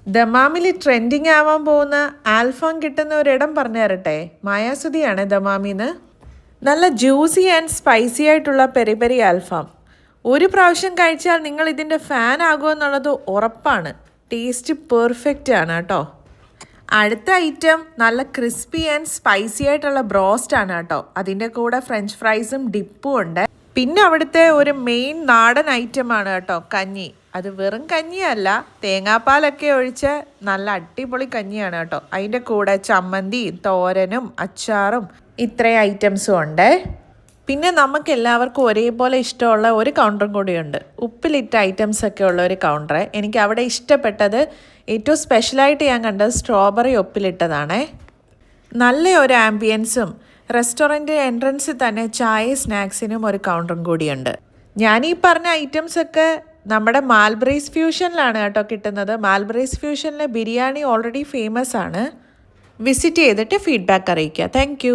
ദമാമിൽ trending ആവാൻ പോകുന്ന ആൽഫാം കിട്ടുന്ന ഒരിടം പറഞ്ഞു തരട്ടെ. മായാസുതിയാണ് ദമാമിന്ന്. നല്ല ജ്യൂസി ആൻഡ് സ്പൈസി ആയിട്ടുള്ള പെരി പെരി ആൽഫാം. ഒരു പ്രാവശ്യം കഴിച്ചാൽ നിങ്ങൾ ഇതിൻ്റെ ഫാൻ ആകുമെന്നുള്ളത് ഉറപ്പാണ്. ടേസ്റ്റ് പെർഫെക്റ്റ് ആണ് കേട്ടോ. അടുത്ത ഐറ്റം നല്ല ക്രിസ്പി ആൻഡ് സ്പൈസി ആയിട്ടുള്ള ബ്രോസ്റ്റ് ആണ് കേട്ടോ. അതിൻ്റെ കൂടെ ഫ്രഞ്ച് ഫ്രൈസും ഡിപ്പും ഉണ്ട്. പിന്നെ അവിടുത്തെ ഒരു മെയിൻ നാടൻ ഐറ്റമാണ് കേട്ടോ കഞ്ഞി. അത് വെറും കഞ്ഞിയല്ല, തേങ്ങാപ്പാലൊക്കെ ഒഴിച്ച് നല്ല അടിപൊളി കഞ്ഞിയാണ് കേട്ടോ. അതിൻ്റെ കൂടെ ചമ്മന്തിയും തോരനും അച്ചാറും ഇത്രയും ഐറ്റംസും ഉണ്ട്. പിന്നെ നമുക്ക് എല്ലാവർക്കും ഒരേപോലെ ഇഷ്ടമുള്ള ഒരു കൗണ്ടറും കൂടിയുണ്ട്, ഉപ്പിലിട്ട ഐറ്റംസ് ഒക്കെ ഉള്ള ഒരു കൗണ്ടർ. എനിക്ക് അവിടെ ഇഷ്ടപ്പെട്ടത്, ഏറ്റവും സ്പെഷ്യലായിട്ട് ഞാൻ കണ്ടത് സ്ട്രോബെറി ഉപ്പിലിട്ടതാണേ. നല്ല ഒരു ആംബിയൻസും റെസ്റ്റോറൻറ്റ് എൻട്രൻസിൽ തന്നെ ചായ സ്നാക്സിനും ഒരു കൗണ്ടറും കൂടിയുണ്ട്. ഞാനീ പറഞ്ഞ ഐറ്റംസൊക്കെ നമ്മുടെ മാൽബ്രൈസ് ഫ്യൂഷനിലാണ് കേട്ടോ കിട്ടുന്നത്. മാൽബ്രൈസ് ഫ്യൂഷനിലെ ബിരിയാണി ഓൾറെഡി ഫേമസ് ആണ്. വിസിറ്റ് ചെയ്തിട്ട് ഫീഡ്ബാക്ക് അറിയിക്കുക. താങ്ക്